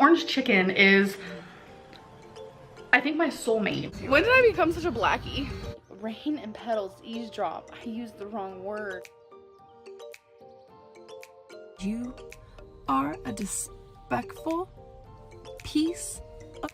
orange chicken is, I think, my soulmate. When did I become such a blackie? Rain and petals eavesdrop. I used the wrong word. You are a disrespectful piece of...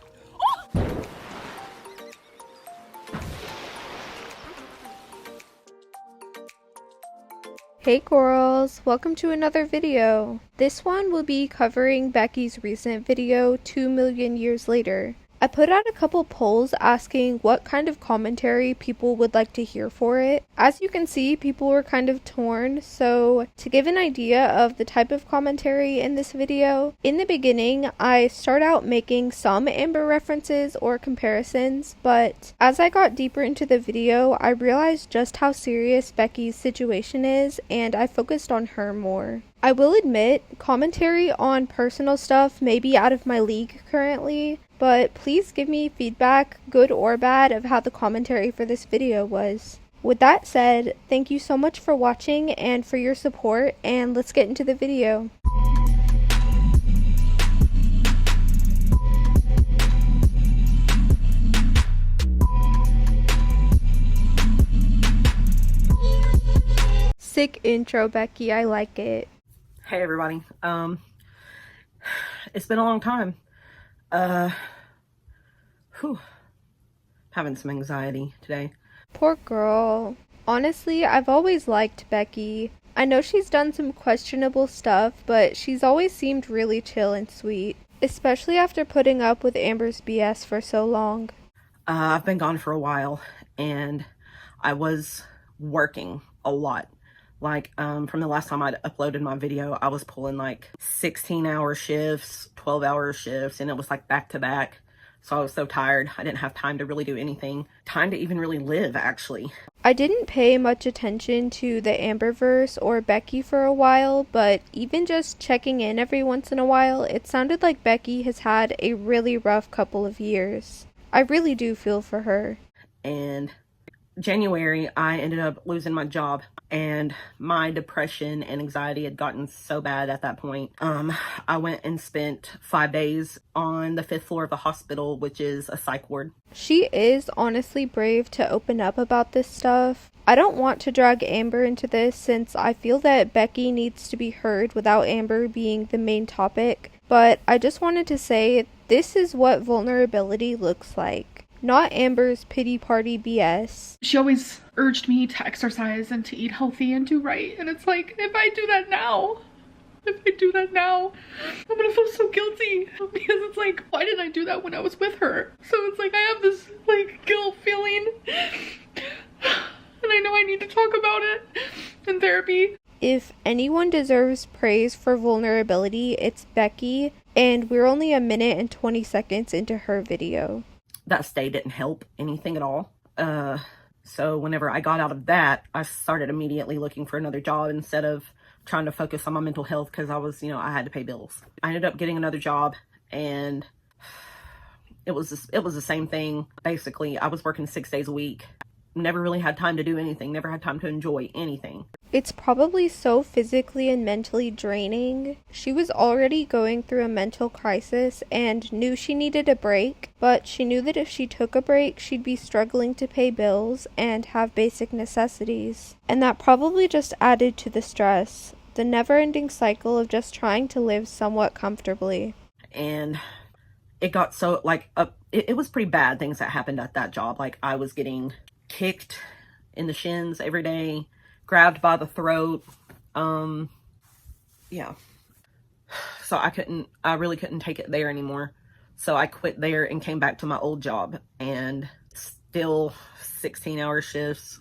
Hey girls, welcome to another video. This one will be covering Becky's recent video, 2 million years later. I put out a couple polls asking what kind of commentary people would like to hear for it. As you can see, people were kind of torn, so to give an idea of the type of commentary in this video, in the beginning I start out making some Amber references or comparisons, but as I got deeper into the video, I realized just how serious Becky's situation is, and I focused on her more. I will admit, commentary on personal stuff may be out of my league currently, but please give me feedback, good or bad, of how the commentary for this video was. With that said, thank you so much for watching and for your support, and let's get into the video. Sick intro, Becky, I like it. Hey everybody, it's been a long time. Having some anxiety today. Poor girl. Honestly, I've always liked Becky. I know she's done some questionable stuff, but she's always seemed really chill and sweet, especially after putting up with Amber's BS for so long. I've been gone for a while, and I was working a lot. Like, from the last time I'd uploaded my video, I was pulling like 16-hour shifts, 12-hour shifts, and it was like back to back. So I was so tired. I didn't have time to really do anything. Time to even really live, actually. I didn't pay much attention to the Amberverse or Becky for a while, but even just checking in every once in a while, it sounded like Becky has had a really rough couple of years. I really do feel for her. And January, I ended up losing my job, and my depression and anxiety had gotten so bad at that point. I went and spent 5 days on the 5th floor of the hospital, which is a psych ward. She is honestly brave to open up about this stuff. I don't want to drag Amber into this since I feel that Becky needs to be heard without Amber being the main topic, but I just wanted to say this is what vulnerability looks like. Not Amber's pity party BS. She always urged me to exercise and to eat healthy and do right. And it's like, if I do that now, I'm gonna feel so guilty. Because it's like, why did I do that when I was with her? So it's like, I have this like guilt feeling. And I know I need to talk about it in therapy. If anyone deserves praise for vulnerability, it's Becky. And we're only a minute and 20 seconds into her video. That stay didn't help anything at all. So whenever I got out of that, I started immediately looking for another job instead of trying to focus on my mental health because I was, I had to pay bills. I ended up getting another job, and it was the same thing. Basically, I was working 6 days a week. Never really had time to do anything. Never had time to enjoy anything. It's probably so physically and mentally draining. She was already going through a mental crisis and knew she needed a break, but she knew that if she took a break, she'd be struggling to pay bills and have basic necessities. And that probably just added to the stress, the never-ending cycle of just trying to live somewhat comfortably. And it got so, it was pretty bad things that happened at that job. Like, I was getting kicked in the shins every day, grabbed by the throat. Yeah. So I really couldn't take it there anymore. So I quit there and came back to my old job, and still 16-hour shifts.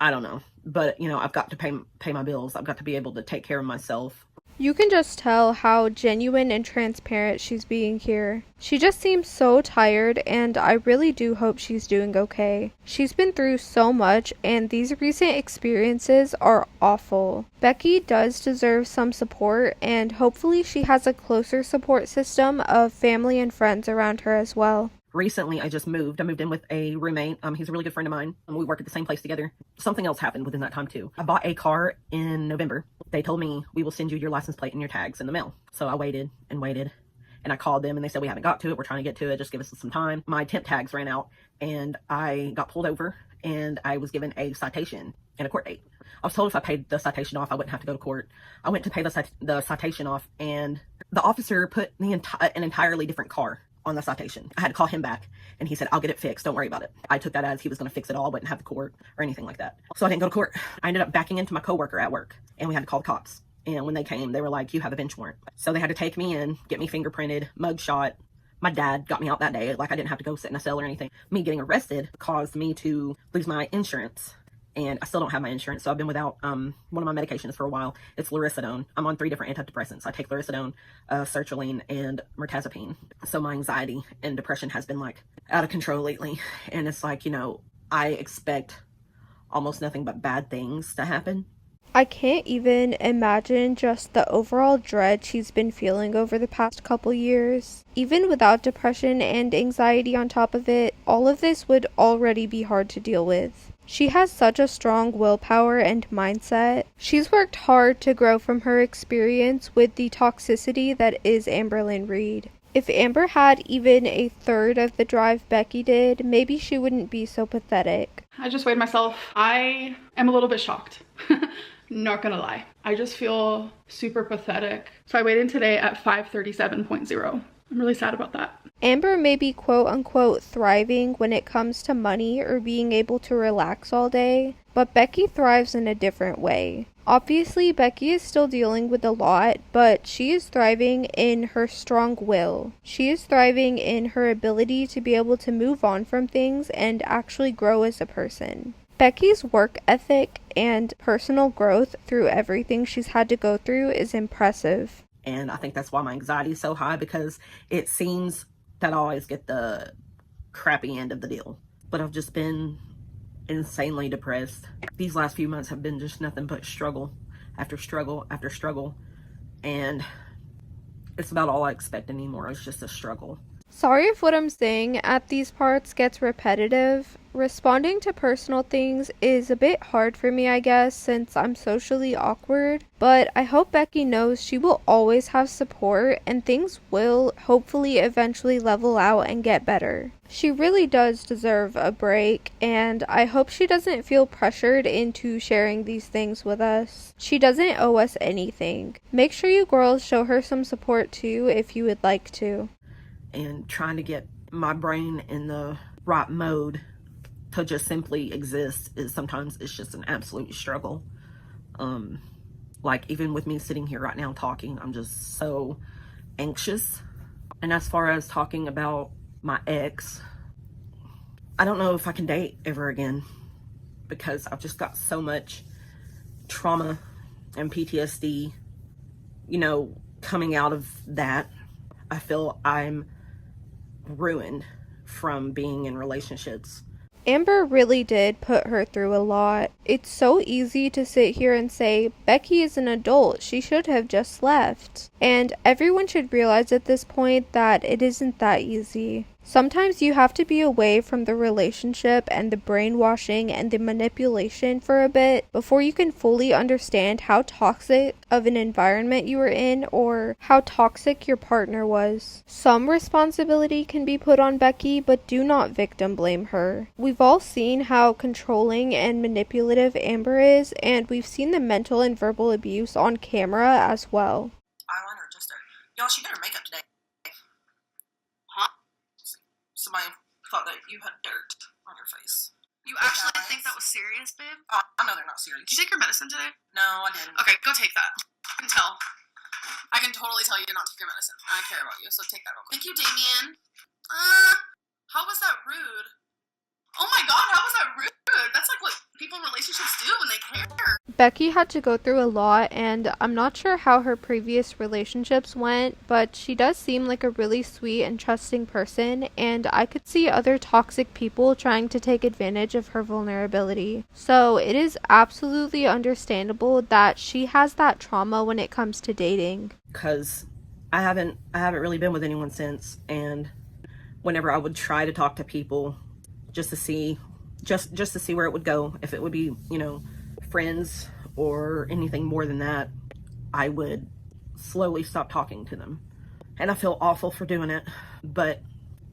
I don't know, but I've got to pay my bills. I've got to be able to take care of myself. You can just tell how genuine and transparent she's being here. She just seems so tired, and I really do hope she's doing okay. She's been through so much, and these recent experiences are awful. Becky does deserve some support, and hopefully she has a closer support system of family and friends around her as well. Recently, I just moved. I moved in with a roommate. He's a really good friend of mine, and we work at the same place together. Something else happened within that time, too. I bought a car in November. They told me, we will send you your license plate and your tags in the mail. So I waited and waited And I called them and they said, we haven't got to it. We're trying to get to it. Just give us some time. My temp tags ran out and I got pulled over and I was given a citation and a court date. I was told if I paid the citation off, I wouldn't have to go to court. I went to pay the citation off and the officer put an entirely different car on the citation. I had to call him back and he said, I'll get it fixed. Don't worry about it. I took that as he was going to fix it all. I wouldn't have the court or anything like that. So I didn't go to court. I ended up backing into my coworker at work and we had to call the cops. And when they came, they were like, you have a bench warrant. So they had to take me in, get me fingerprinted, mugshot. My dad got me out that day. Like, I didn't have to go sit in a cell or anything. Me getting arrested caused me to lose my insurance. And I still don't have my insurance. So I've been without one of my medications for a while. It's loricidone. I'm on 3 different antidepressants. I take loricidone, sertraline, and mirtazapine. So my anxiety and depression has been like out of control lately. And it's like, I expect almost nothing but bad things to happen. I can't even imagine just the overall dread she's been feeling over the past couple years. Even without depression and anxiety on top of it, all of this would already be hard to deal with. She has such a strong willpower and mindset. She's worked hard to grow from her experience with the toxicity that is Amberlynn Reid. If Amber had even a third of the drive Becky did, maybe she wouldn't be so pathetic. I just weighed myself. I am a little bit shocked. Not gonna lie. I just feel super pathetic. So I weighed in today at 537.0. I'm really sad about that. Amber may be quote unquote thriving when it comes to money or being able to relax all day, but Becky thrives in a different way. Obviously, Becky is still dealing with a lot, but she is thriving in her strong will. She is thriving in her ability to be able to move on from things and actually grow as a person. Becky's work ethic and personal growth through everything she's had to go through is impressive. And I think that's why my anxiety is so high, because it seems that I always get the crappy end of the deal. But I've just been insanely depressed. These last few months have been just nothing but struggle after struggle after struggle. And it's about all I expect anymore. It's just a struggle. Sorry if what I'm saying at these parts gets repetitive. Responding to personal things is a bit hard for me, I guess, since I'm socially awkward, but I hope Becky knows she will always have support and things will hopefully eventually level out and get better. She really does deserve a break, and I hope she doesn't feel pressured into sharing these things with us. She doesn't owe us anything. Make sure you girls show her some support too if you would like to. And trying to get my brain in the right mode to just simply exist is sometimes it's just an absolute struggle. Like even with me sitting here right now talking, I'm just so anxious. And as far as talking about my ex, I don't know if I can date ever again, because I've just got so much trauma and PTSD, coming out of that. I feel I'm ruined from being in relationships. Amber really did put her through a lot. It's so easy to sit here and say, Becky is an adult, she should have just left. And everyone should realize at this point that it isn't that easy. Sometimes you have to be away from the relationship and the brainwashing and the manipulation for a bit before you can fully understand how toxic of an environment you were in or how toxic your partner was. Some responsibility can be put on Becky, but do not victim blame her. We've all seen how controlling and manipulative Amber is, and we've seen the mental and verbal abuse on camera as well. Eyeliner adjuster. Y'all, she did her makeup today. Huh? Somebody thought that you had dirt on your face. You actually think that was serious, babe? I know they're not serious. Did you take your medicine today? No, I didn't. Okay, go take that. I can tell. I can totally tell you did not take your medicine. I care about you, so take that real quick. Thank you, Damien. How was that rude? Oh my god, how was that rude? That's like what people in relationships do when they care. Becky had to go through a lot, and I'm not sure how her previous relationships went, but she does seem like a really sweet and trusting person, and I could see other toxic people trying to take advantage of her vulnerability. So it is absolutely understandable that she has that trauma when it comes to dating. Because I haven't really been with anyone since, and whenever I would try to talk to people just to see where it would go, if it would be, friends or anything more than that, I would slowly stop talking to them. And I feel awful for doing it, but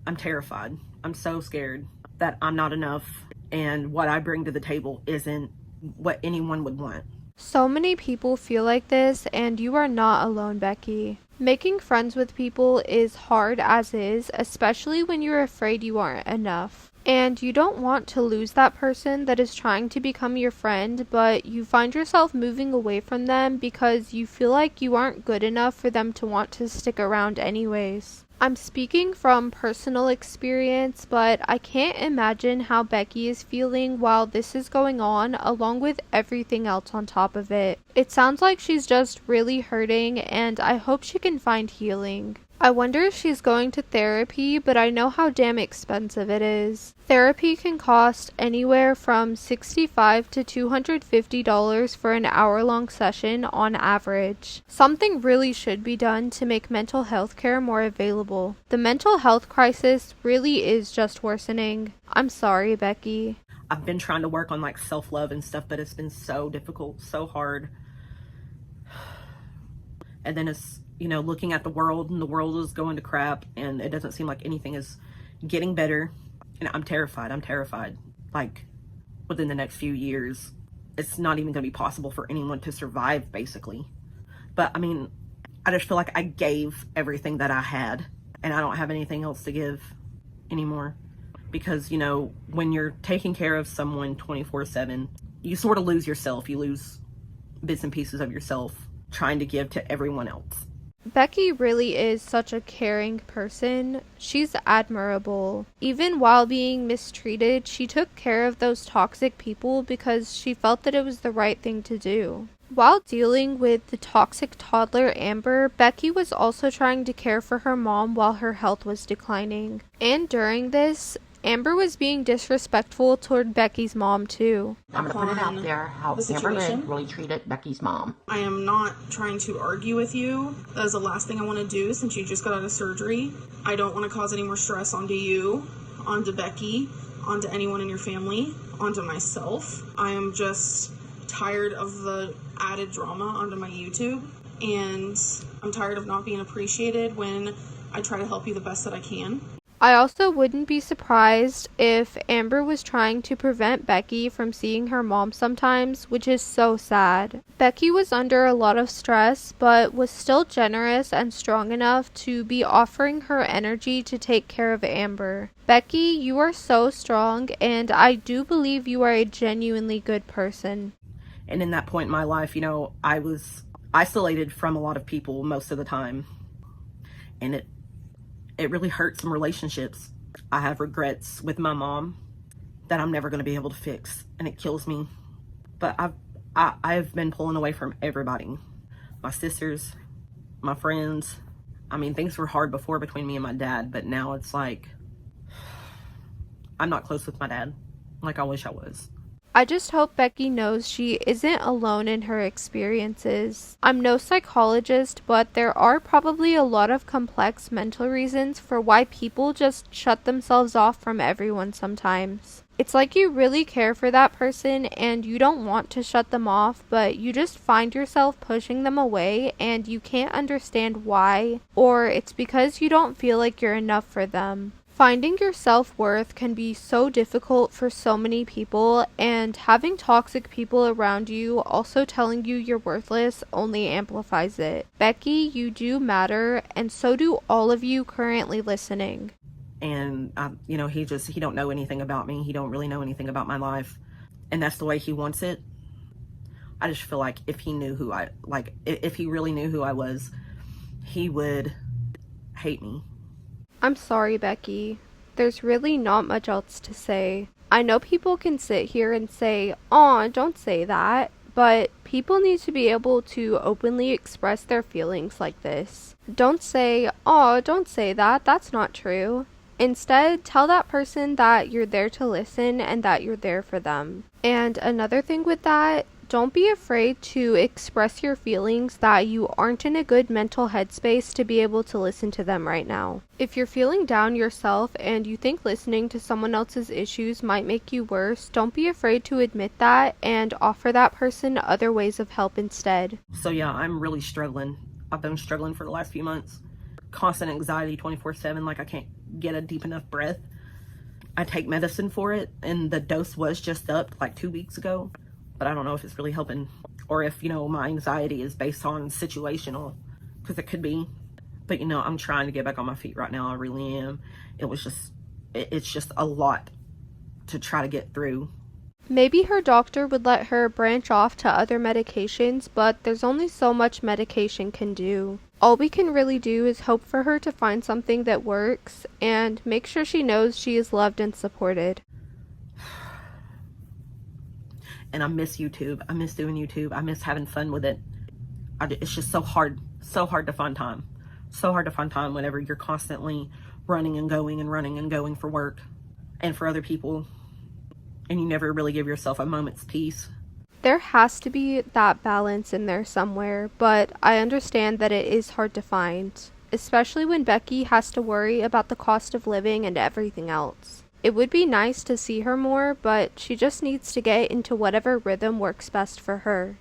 I'm terrified. I'm so scared that I'm not enough, and what I bring to the table isn't what anyone would want. So many people feel like this, and you are not alone, Becky. Making friends with people is hard as is, especially when you're afraid you aren't enough. And you don't want to lose that person that is trying to become your friend, but you find yourself moving away from them because you feel like you aren't good enough for them to want to stick around anyways. I'm speaking from personal experience, but I can't imagine how Becky is feeling while this is going on, along with everything else on top of it. It sounds like she's just really hurting, and I hope she can find healing. I wonder if she's going to therapy, but I know how damn expensive it is. Therapy can cost anywhere from $65 to $250 for an hour-long session on average. Something really should be done to make mental health care more available. The mental health crisis really is just worsening. I'm sorry, Becky. I've been trying to work on like self-love and stuff, but it's been so difficult, so hard. And then it's, looking at the world, and the world is going to crap, and it doesn't seem like anything is getting better. And I'm terrified. Like, within the next few years, it's not even going to be possible for anyone to survive, basically. But, I just feel like I gave everything that I had, and I don't have anything else to give anymore. Because, when you're taking care of someone 24/7, you sort of lose yourself. You lose bits and pieces of yourself trying to give to everyone else. Becky really is such a caring person. She's admirable. Even while being mistreated, she took care of those toxic people because she felt that it was the right thing to do. While dealing with the toxic toddler Amber, Becky was also trying to care for her mom while her health was declining. And during this, Amber was being disrespectful toward Becky's mom too. I'm going to put it out there how Amberlynn really treated Becky's mom. I am not trying to argue with you. That is the last thing I want to do since you just got out of surgery. I don't want to cause any more stress onto you, onto Becky, onto anyone in your family, onto myself. I am just tired of the added drama onto my YouTube, and I'm tired of not being appreciated when I try to help you the best that I can. I also wouldn't be surprised if Amber was trying to prevent Becky from seeing her mom sometimes, which is so sad. Becky was under a lot of stress, but was still generous and strong enough to be offering her energy to take care of Amber. Becky, you are so strong, and I do believe you are a genuinely good person. And in that point in my life, I was isolated from a lot of people most of the time. And it really hurt some relationships. I have regrets with my mom that I'm never going to be able to fix, and it kills me. But I've been pulling away from everybody. My sisters, my friends. Things were hard before between me and my dad, but now it's like I'm not close with my dad like I wish I was. I just hope Becky knows she isn't alone in her experiences. I'm no psychologist, but there are probably a lot of complex mental reasons for why people just shut themselves off from everyone sometimes. It's like you really care for that person and you don't want to shut them off, but you just find yourself pushing them away and you can't understand why, or it's because you don't feel like you're enough for them. Finding your self-worth can be so difficult for so many people, and having toxic people around you also telling you you're worthless only amplifies it. Becky, you do matter, and so do all of you currently listening. And, he don't know anything about me. He don't really know anything about my life. And that's the way he wants it. I just feel like if he knew if he really knew who I was, he would hate me. I'm sorry, Becky. There's really not much else to say. I know people can sit here and say, "Aw, don't say that," but people need to be able to openly express their feelings like this. Don't say, "Aw, don't say that, that's not true." Instead, tell that person that you're there to listen and that you're there for them. And another thing with that, don't be afraid to express your feelings that you aren't in a good mental headspace to be able to listen to them right now. If you're feeling down yourself and you think listening to someone else's issues might make you worse, don't be afraid to admit that and offer that person other ways of help instead. So yeah, I'm really struggling. I've been struggling for the last few months. constant anxiety 24/7, like I can't get a deep enough breath. I take medicine for it, and the dose was just upped like 2 weeks ago, but I don't know if it's really helping, or if, you know, my anxiety is based on situational, because it could be. But, you know, I'm trying to get back on my feet right now. I really am. It's just a lot to try to get through. Maybe her doctor would let her branch off to other medications, but there's only so much medication can do. All we can really do is hope for her to find something that works and make sure she knows she is loved and supported. And I miss YouTube. I miss doing YouTube. I miss having fun with it. It's just so hard to find time. So hard to find time whenever you're constantly running and going for work and for other people, and you never really give yourself a moment's peace. There has to be that balance in there somewhere, but I understand that it is hard to find, especially when Becky has to worry about the cost of living and everything else. It would be nice to see her more, but she just needs to get into whatever rhythm works best for her.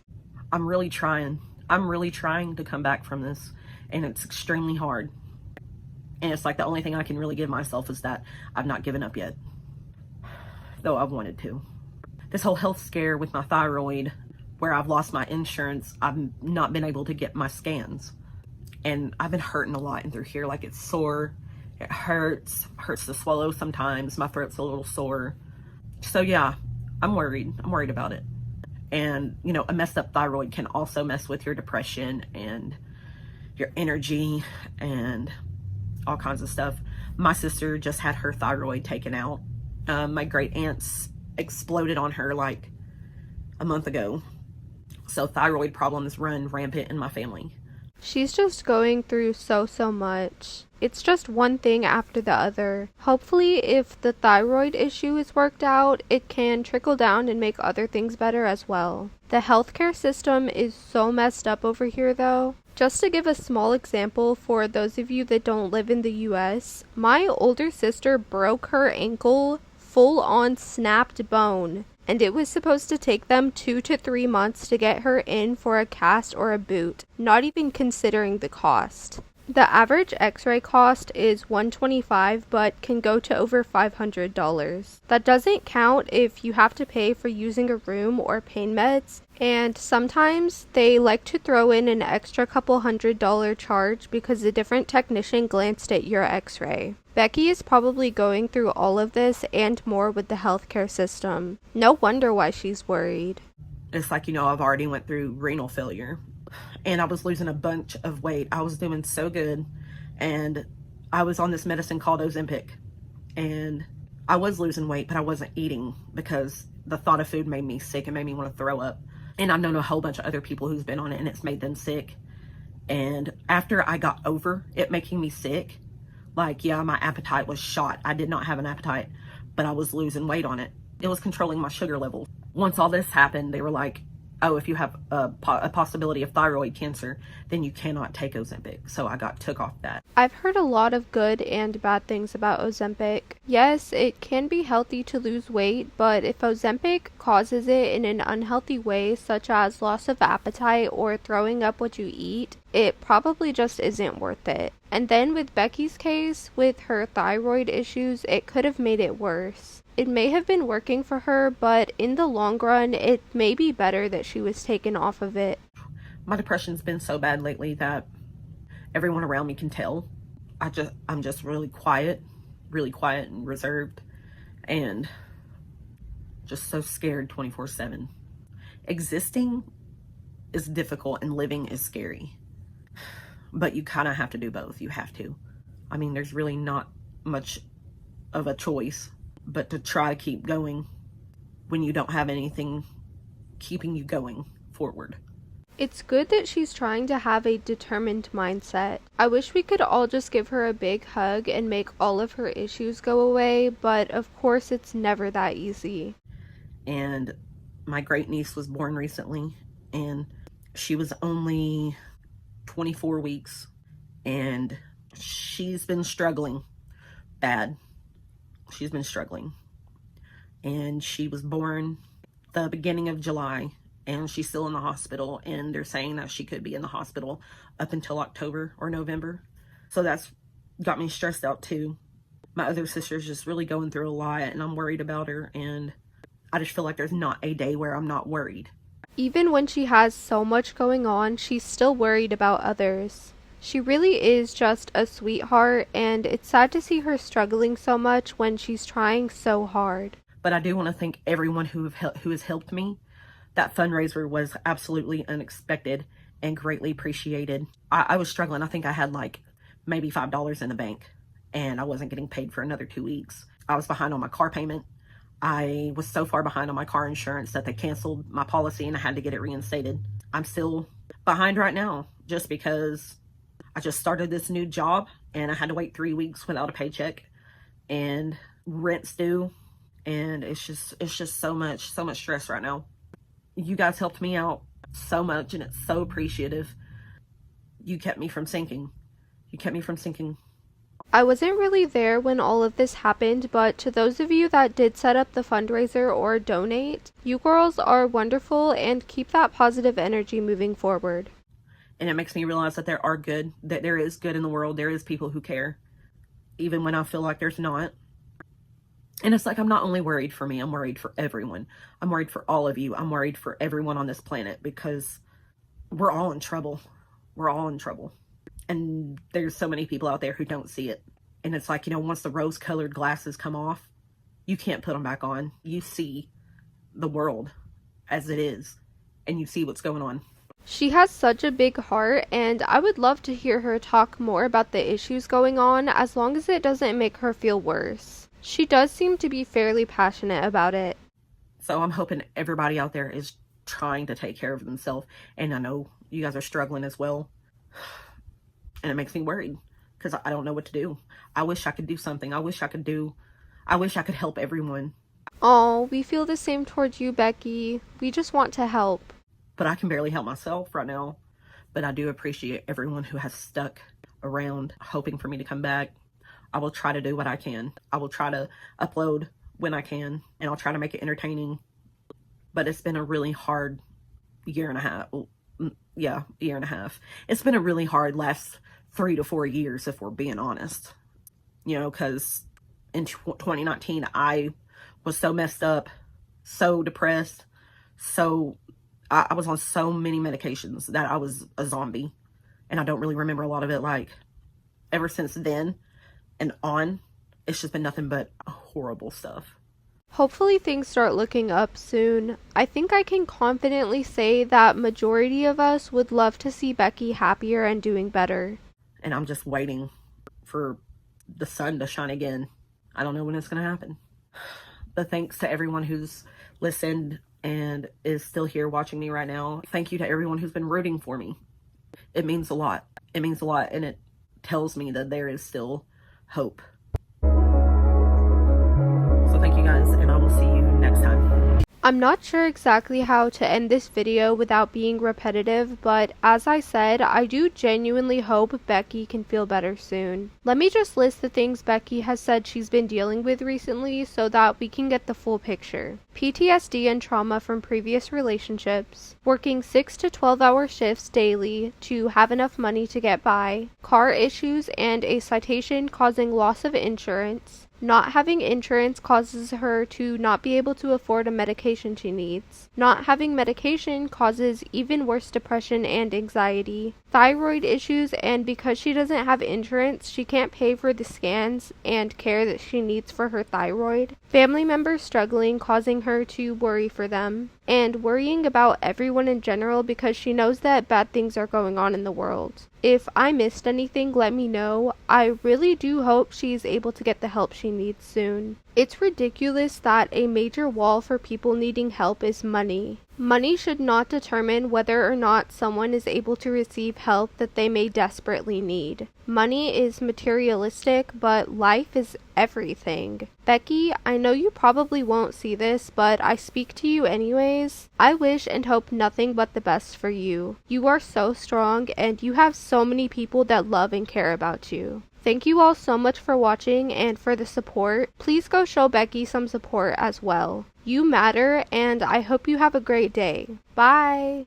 I'm really trying to come back from this, and it's extremely hard. And it's like the only thing I can really give myself is that I've not given up yet, though I've wanted to. This whole health scare with my thyroid, where I've lost my insurance, I've not been able to get my scans. And I've been hurting a lot in through here. Like, it's sore, it hurts to swallow sometimes, my throat's a little sore. So yeah, I'm worried about it. And, you know, a messed up thyroid can also mess with your depression and your energy and all kinds of stuff. My sister just had her thyroid taken out. My great aunt's exploded on her like a month ago. So thyroid problems run rampant in my family. She's just going through so much. It's just one thing after the other. Hopefully, if the thyroid issue is worked out, it can trickle down and make other things better as well. The healthcare system is so messed up over here though. Just to give a small example for those of you that don't live in the US, my older sister broke her ankle full on snapped bone, and it was supposed to take them 2 to 3 months to get her in for a cast or a boot, not even considering the cost. The average x-ray cost is $125 but can go to over $500. That doesn't count if you have to pay for using a room or pain meds, and sometimes they like to throw in an extra couple $100 charge because a different technician glanced at your x-ray. Becky is probably going through all of this and more with the healthcare system. No wonder why she's worried. It's like, you know, I've already went through renal failure, and I was losing a bunch of weight. I was doing so good, and I was on this medicine called Ozempic, and I was losing weight, but I wasn't eating because the thought of food made me sick and made me want to throw up. And I've known a whole bunch of other people who's been on it, and it's made them sick. And after I got over it making me sick, like, yeah, my appetite was shot. I did not have an appetite, but I was losing weight on it. It was controlling my sugar level. Once all this happened, they were like, oh, if you have a possibility of thyroid cancer, then you cannot take Ozempic. So I took off that. I've heard a lot of good and bad things about Ozempic. Yes, it can be healthy to lose weight, but if Ozempic causes it in an unhealthy way, such as loss of appetite or throwing up what you eat, it probably just isn't worth it. And then with Becky's case, with her thyroid issues, it could have made it worse. It may have been working for her, but in the long run, it may be better that she was taken off of it. My depression's been so bad lately that everyone around me can tell. I'm just really quiet and reserved, and just so scared 24/7. Existing is difficult and living is scary, but you kind of have to do both. You have to. I mean, there's really not much of a choice but to try to keep going when you don't have anything keeping you going forward. It's good that she's trying to have a determined mindset. I wish we could all just give her a big hug and make all of her issues go away, but of course it's never that easy. And my great niece was born recently, and she was only 24 weeks, and she's been struggling bad. She's been struggling, and she was born the beginning of July, and she's still in the hospital, and they're saying that she could be in the hospital up until October or November. So that's got me stressed out too. My other sister's just really going through a lot, and I'm worried about her, and I just feel like there's not a day where I'm not worried. Even when she has so much going on, she's still worried about others. She really is just a sweetheart, and it's sad to see her struggling so much when she's trying so hard. But I do want to thank everyone who has helped me. That fundraiser was absolutely unexpected and greatly appreciated. I was struggling. I think I had like maybe $5 in the bank, and I wasn't getting paid for another 2 weeks. I was behind on my car payment. I was so far behind on my car insurance that they canceled my policy and I had to get it reinstated. I'm still behind right now just because I just started this new job and I had to wait 3 weeks without a paycheck, and rent's due, and it's just so much stress right now. You guys helped me out so much, and it's so appreciative. You kept me from sinking. I wasn't really there when all of this happened, but to those of you that did set up the fundraiser or donate, you girls are wonderful, and keep that positive energy moving forward. And it makes me realize that there is good in the world. There is people who care, even when I feel like there's not. And it's like, I'm not only worried for me, I'm worried for everyone. I'm worried for all of you. I'm worried for everyone on this planet, because we're all in trouble. We're all in trouble. And there's so many people out there who don't see it. And it's like, once the rose-colored glasses come off, you can't put them back on. You see the world as it is, and you see what's going on. She has such a big heart, and I would love to hear her talk more about the issues going on, as long as it doesn't make her feel worse. She does seem to be fairly passionate about it. So I'm hoping everybody out there is trying to take care of themselves, and I know you guys are struggling as well. And it makes me worried, because I don't know what to do. I wish I could do something. I wish I could help everyone. Oh, we feel the same towards you, Becky. We just want to help. But I can barely help myself right now. But I do appreciate everyone who has stuck around hoping for me to come back. I will try to do what I can. I will try to upload when I can, and I'll try to make it entertaining. But it's been a really hard year and a half. Yeah, year and a half. It's been a really hard last 3 to 4 years, if we're being honest. Because in 2019, I was so messed up, so depressed, I was on so many medications that I was a zombie. And I don't really remember a lot of it. Like, ever since then and on, it's just been nothing but horrible stuff. Hopefully things start looking up soon. I think I can confidently say that majority of us would love to see Becky happier and doing better. And I'm just waiting for the sun to shine again. I don't know when it's going to happen. But thanks to everyone who's listened and is still here watching me right now. Thank you to everyone who's been rooting for me. It means a lot. It means a lot, and it tells me that there is still hope. So thank you guys, and I will see you next time. I'm not sure exactly how to end this video without being repetitive, but as I said, I do genuinely hope Becky can feel better soon. Let me just list the things Becky has said she's been dealing with recently so that we can get the full picture. PTSD and trauma from previous relationships, working 6 to 12-hour shifts daily to have enough money to get by, car issues and a citation causing loss of insurance. Not having insurance causes her to not be able to afford a medication she needs. Not having medication causes even worse depression and anxiety. Thyroid issues, and because she doesn't have insurance, she can't pay for the scans and care that she needs for her thyroid. Family members struggling, causing her to worry for them. And worrying about everyone in general because she knows that bad things are going on in the world. If I missed anything, let me know. I really do hope she's able to get the help she needs soon. It's ridiculous that a major wall for people needing help is money. Money should not determine whether or not someone is able to receive help that they may desperately need. Money is materialistic, but life is everything. Becky, I know you probably won't see this, but I speak to you anyways. I wish and hope nothing but the best for you. You are so strong, and you have so many people that love and care about you. Thank you all so much for watching and for the support. Please go show Becky some support as well. You matter, and I hope you have a great day. Bye!